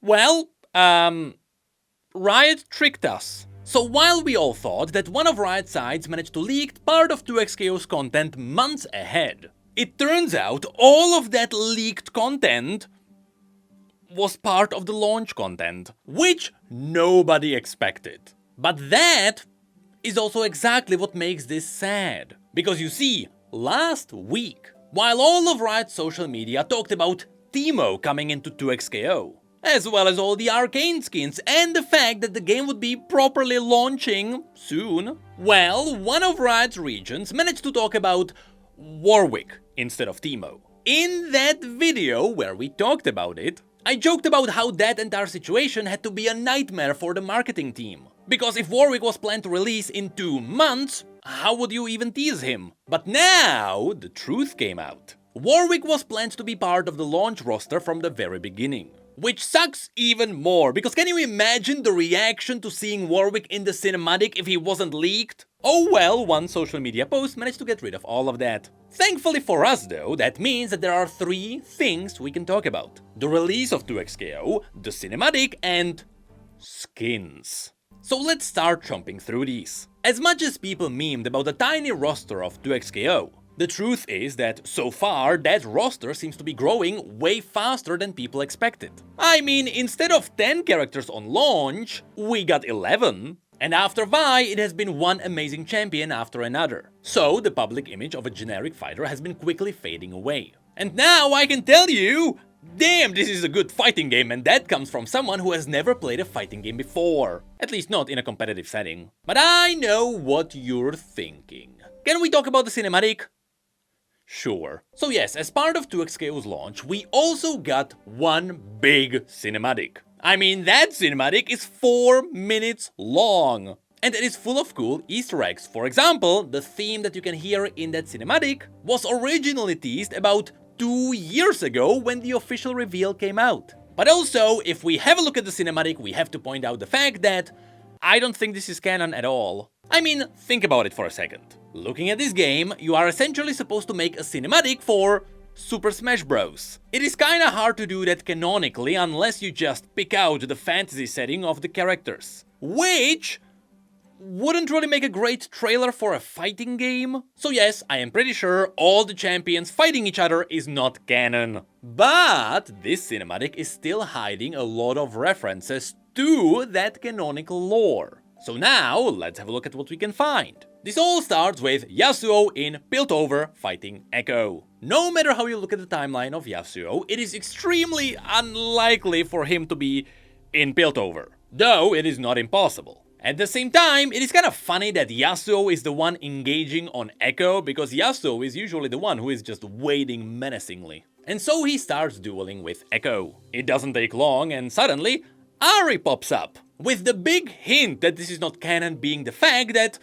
Well, Riot tricked us. So while we all thought that one of Riot's sides managed to leak part of 2xKO's content months ahead, it turns out all of that leaked content was part of the launch content, which nobody expected. But that is also exactly what makes this sad. Because you see, last week, while all of Riot's social media talked about Teemo coming into 2xKO, as well as all the arcane skins and the fact that the game would be properly launching soon, well, one of Riot's regions managed to talk about Warwick instead of Teemo. In that video where we talked about it, I joked about how that entire situation had to be a nightmare for the marketing team. Because if Warwick was planned to release in 2 months, how would you even tease him? But now, the truth came out. Warwick was planned to be part of the launch roster from the very beginning. Which sucks even more, because can you imagine the reaction to seeing Warwick in the cinematic if he wasn't leaked? Oh well, one social media post managed to get rid of all of that. Thankfully for us though, that means that there are 3 things we can talk about. The release of 2xKO, the cinematic, and skins. So let's start chomping through these. As much as people memed about the tiny roster of 2xKO, the truth is that so far that roster seems to be growing way faster than people expected. I mean, instead of 10 characters on launch, we got 11. And after Vi, it has been one amazing champion after another. So the public image of a generic fighter has been quickly fading away. And now I can tell you, damn, this is a good fighting game, and that comes from someone who has never played a fighting game before. At least not in a competitive setting. But I know what you're thinking. Can we talk about the cinematic? Sure. So yes, as part of 2xKO's launch, we also got one big cinematic. I mean, that cinematic is 4 minutes long. And it is full of cool Easter eggs. For example, the theme that you can hear in that cinematic was originally teased about 2 years ago when the official reveal came out. But also, if we have a look at the cinematic, we have to point out the fact that I don't think this is canon at all. I mean, think about it for a second. Looking at this game, you are essentially supposed to make a cinematic for Super Smash Bros. It is kinda hard to do that canonically unless you just pick out the fantasy setting of the characters. Which wouldn't really make a great trailer for a fighting game. So yes, I am pretty sure all the champions fighting each other is not canon. But this cinematic is still hiding a lot of references to that canonical lore. So now, let's have a look at what we can find. This all starts with Yasuo in Piltover fighting Echo. No matter how you look at the timeline of Yasuo, it is extremely unlikely for him to be in Piltover, though it is not impossible. At the same time, it is kind of funny that Yasuo is the one engaging on Echo, because Yasuo is usually the one who is just waiting menacingly. And so he starts dueling with Echo. It doesn't take long and suddenly, Ahri pops up, with the big hint that this is not canon being the fact that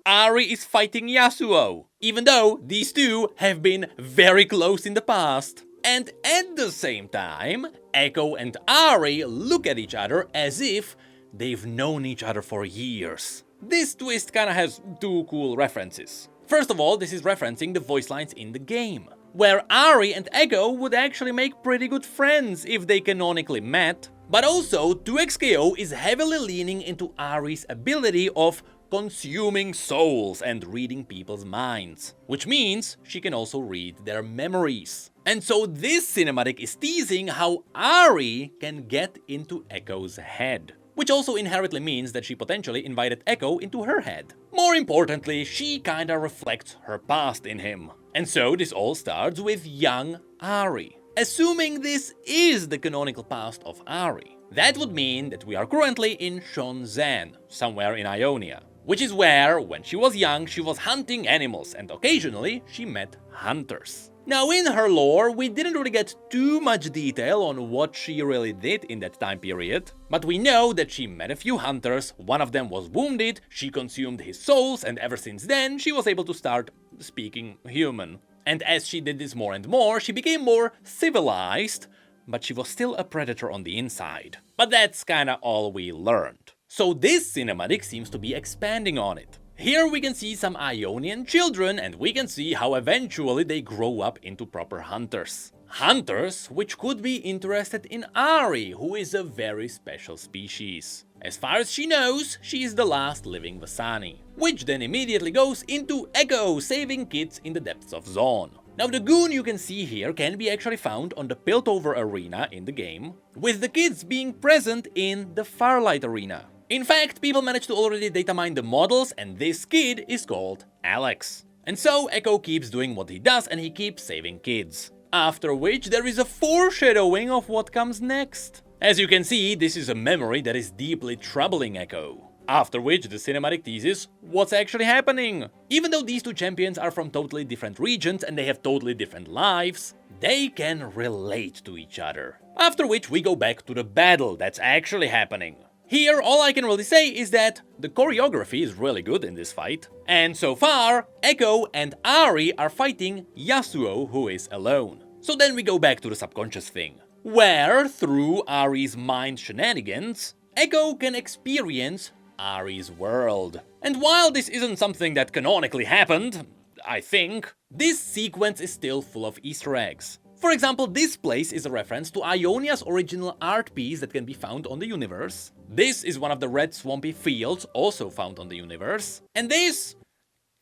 Ahri is fighting Yasuo, even though these two have been very close in the past. And at the same time, Echo and Ahri look at each other as if they've known each other for years. This twist kinda has 2 cool references. First of all, this is referencing the voice lines in the game, where Ahri and Echo would actually make pretty good friends if they canonically met. But also, 2xKO is heavily leaning into Ahri's ability of consuming souls and reading people's minds, which means she can also read their memories. And so this cinematic is teasing how Ahri can get into Echo's head, which also inherently means that she potentially invited Echo into her head. More importantly, she kinda reflects her past in him. And so this all starts with young Ahri. Assuming this is the canonical past of Ahri, that would mean that we are currently in Shenzhen, somewhere in Ionia, which is where, when she was young, she was hunting animals and occasionally she met hunters. Now in her lore, we didn't really get too much detail on what she really did in that time period, but we know that she met a few hunters, one of them was wounded, she consumed his souls, and ever since then she was able to start speaking human. And as she did this more and more, she became more civilized, but she was still a predator on the inside. But that's kinda all we learned. So this cinematic seems to be expanding on it. Here we can see some Ionian children, and we can see how eventually they grow up into proper hunters. hunters which could be interested in Ari, who is a very special species. As far as she knows, she is the last living Vasani, which then immediately goes into Echo, saving kids in the depths of Zone. Now the goon you can see here can be actually found on the Piltover arena in the game, with the kids being present in the Firelight arena. In fact, people managed to already data mine the models, and this kid is called Alex. And so Echo keeps doing what he does and he keeps saving kids. After which there is a foreshadowing of what comes next. As you can see, this is a memory that is deeply troubling Echo. After which the cinematic teases what's actually happening. Even though these two champions are from totally different regions and they have totally different lives, they can relate to each other. After which we go back to the battle that's actually happening. Here, all I can really say is that the choreography is really good in this fight. And so far, Echo and Ari are fighting Yasuo, who is alone. So then we go back to the subconscious thing, where, through Ari's mind shenanigans, Echo can experience Ari's world. And while this isn't something that canonically happened, I think, this sequence is still full of Easter eggs. For example, this place is a reference to Ionia's original art piece that can be found on the universe. This is one of the red swampy fields also found on the universe. And this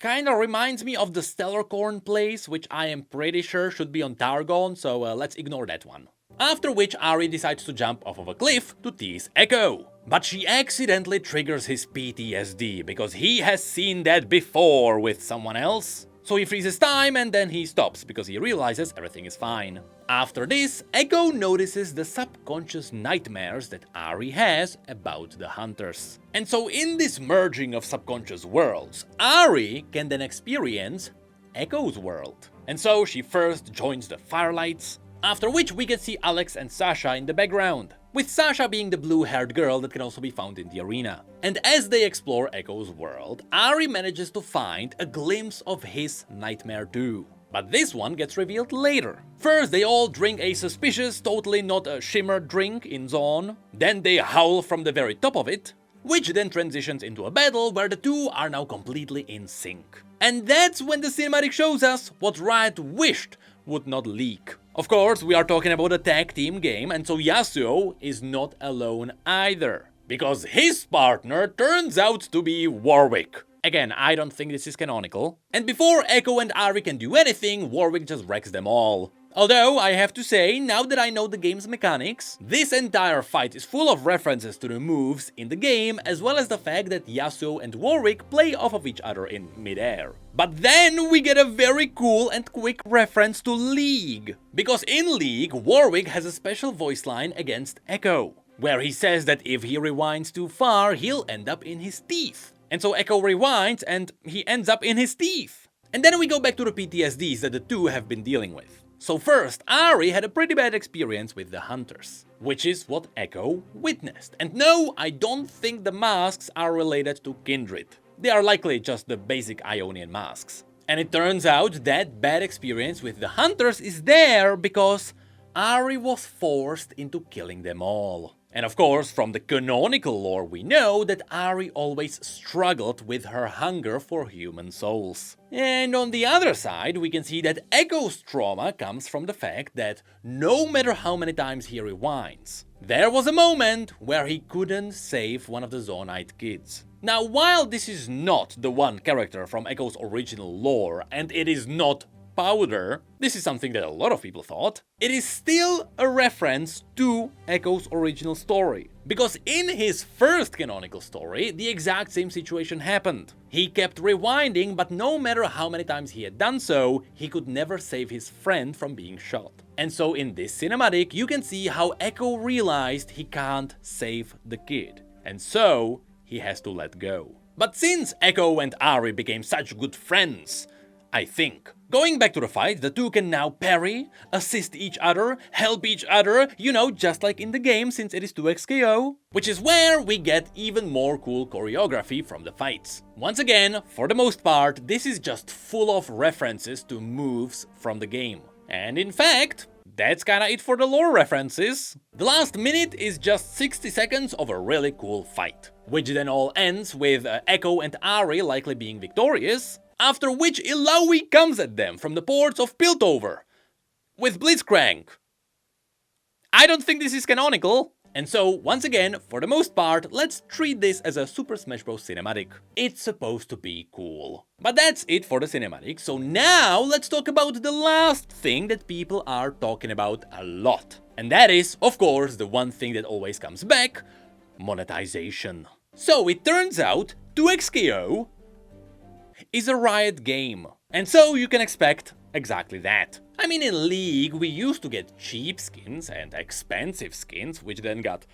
kinda reminds me of the Stellarcorn place, which I am pretty sure should be on Targon, so let's ignore that one. After which Ari decides to jump off of a cliff to tease Echo. But she accidentally triggers his PTSD, because he has seen that before with someone else. So he freezes time and then he stops, because he realizes everything is fine. After this, Echo notices the subconscious nightmares that Ari has about the hunters. And so in this merging of subconscious worlds, Ari can then experience Echo's world. And so she first joins the Firelights, after which we can see Alex and Sasha in the background, with Sasha being the blue-haired girl that can also be found in the arena. And as they explore Echo's world, Ari manages to find a glimpse of his nightmare too. But this one gets revealed later. First they all drink a suspicious, totally not a shimmer drink in Zone, then they howl from the very top of it, which then transitions into a battle where the two are now completely in sync. And that's when the cinematic shows us what Riot wished would not leak. Of course, we are talking about a tag team game, and so Yasuo is not alone either, because his partner turns out to be Warwick. Again, I don't think this is canonical. And before Echo and Ari can do anything, Warwick just wrecks them all. Although, I have to say, now that I know the game's mechanics, this entire fight is full of references to the moves in the game, as well as the fact that Yasuo and Warwick play off of each other in mid-air. But then we get a very cool and quick reference to League. Because in League, Warwick has a special voice line against Echo, where he says that if he rewinds too far, he'll end up in his teeth. And so Echo rewinds and he ends up in his teeth. And then we go back to the PTSDs that the two have been dealing with. So first, Ari had a pretty bad experience with the hunters, which is what Echo witnessed. And no, I don't think the masks are related to Kindred. They are likely just the basic Ionian masks. And it turns out that bad experience with the hunters is there because Ari was forced into killing them all. And of course, from the canonical lore we know that Ari always struggled with her hunger for human souls. And on the other side, we can see that Echo's trauma comes from the fact that no matter how many times he rewinds, there was a moment where he couldn't save one of the Zonite kids. Now, while this is not the one character from Echo's original lore, and it is not Powder, this is something that a lot of people thought, it is still a reference to Echo's original story. Because in his first canonical story, the exact same situation happened. He kept rewinding, but no matter how many times he had done so, he could never save his friend from being shot. And so in this cinematic, you can see how Echo realized he can't save the kid. And so, he has to let go. But since Echo and Ari became such good friends, I think, going back to the fight, the two can now parry, assist each other, help each other, you know, just like in the game since it is 2xKO. Which is where we get even more cool choreography from the fights. Once again, for the most part, this is just full of references to moves from the game. And in fact, that's kinda it for the lore references. The last minute is just 60 seconds of a really cool fight, which then all ends with Echo and Ari likely being victorious. After which Illaoi comes at them from the ports of Piltover. with Blitzcrank. I don't think this is canonical. And so, once again, for the most part, let's treat this as a Super Smash Bros. Cinematic. It's supposed to be cool. But that's it for the cinematic, so now let's talk about the last thing that people are talking about a lot. And that is, of course, the one thing that always comes back, monetization. So it turns out 2XKO is a Riot game. And so you can expect exactly that. I mean, in League, we used to get cheap skins and expensive skins, which then got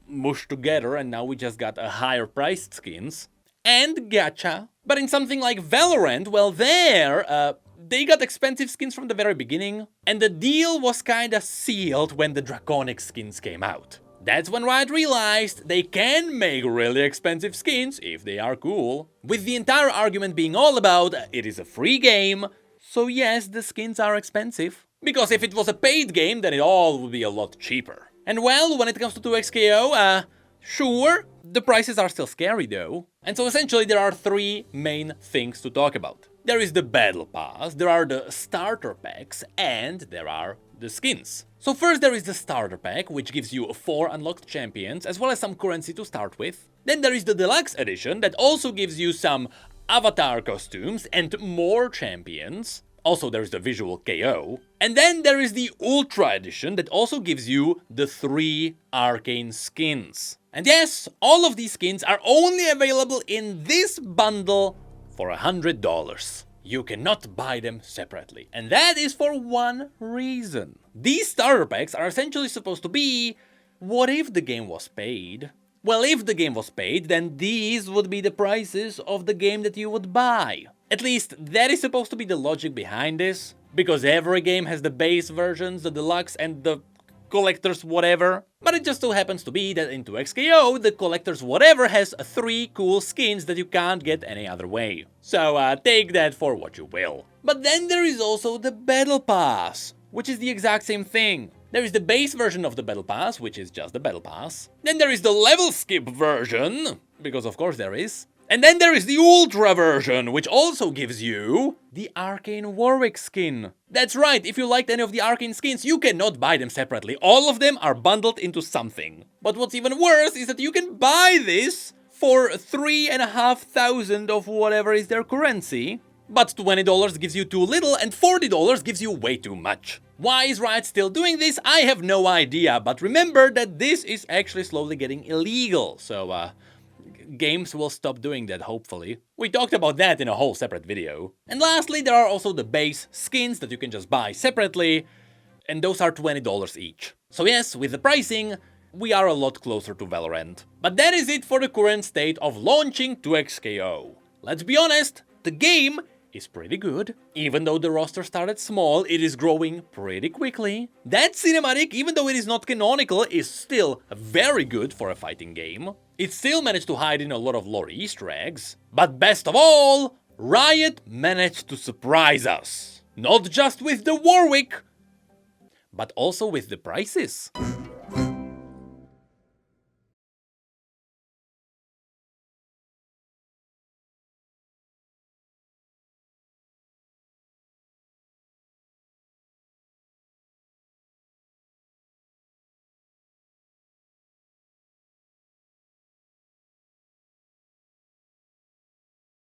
mushed together, and now we just got a higher priced skins. And gacha. But in something like Valorant, well, they got expensive skins from the very beginning, and the deal was kinda sealed when the draconic skins came out. That's when Riot realized they can make really expensive skins if they are cool. With the entire argument being all about it is a free game, so yes, the skins are expensive. Because if it was a paid game, then it all would be a lot cheaper. And well, when it comes to 2XKO, sure, the prices are still scary though. And so essentially there are three main things to talk about. There is the Battle Pass, there are the starter packs, and there are the skins. So first there is the starter pack, which gives you 4 unlocked champions, as well as some currency to start with. Then there is the deluxe edition, that also gives you some avatar costumes and more champions. Also there is the visual KO. And then there is the Ultra edition, that also gives you the 3 arcane skins. And yes, all of these skins are only available in this bundle for $100. You cannot buy them separately. And that is for one reason. These starter packs are essentially supposed to be, what if the game was paid? Well, if the game was paid, then these would be the prices of the game that you would buy. At least, that is supposed to be the logic behind this, because every game has the base versions, the deluxe, and the collector's whatever. But it just so happens to be that in 2XKO, the collector's whatever has 3 cool skins that you can't get any other way. So take that for what you will. But then there is also the Battle Pass, which is the exact same thing. There is the base version of the Battle Pass, which is just the Battle Pass. Then there is the level skip version, because of course there is. And then there is the Ultra version, which also gives you the Arcane Warwick skin. That's right, if you liked any of the Arcane skins, you cannot buy them separately. All of them are bundled into something. But what's even worse is that you can buy this for 3,500 of whatever is their currency. But $20 gives you too little and $40 gives you way too much. Why is Riot still doing this? I have no idea, but remember that this is actually slowly getting illegal, so games will stop doing that, hopefully. We talked about that in a whole separate video. And lastly, there are also the base skins that you can just buy separately, and those are $20 each. So yes, with the pricing, we are a lot closer to Valorant. But that is it for the current state of launching 2XKO. Let's be honest, the game is pretty good. Even though the roster started small, it is growing pretty quickly. That cinematic, even though it is not canonical, is still very good for a fighting game. It still managed to hide in a lot of lore Easter eggs. But best of all, Riot managed to surprise us. Not just with the Warwick, but also with the prices.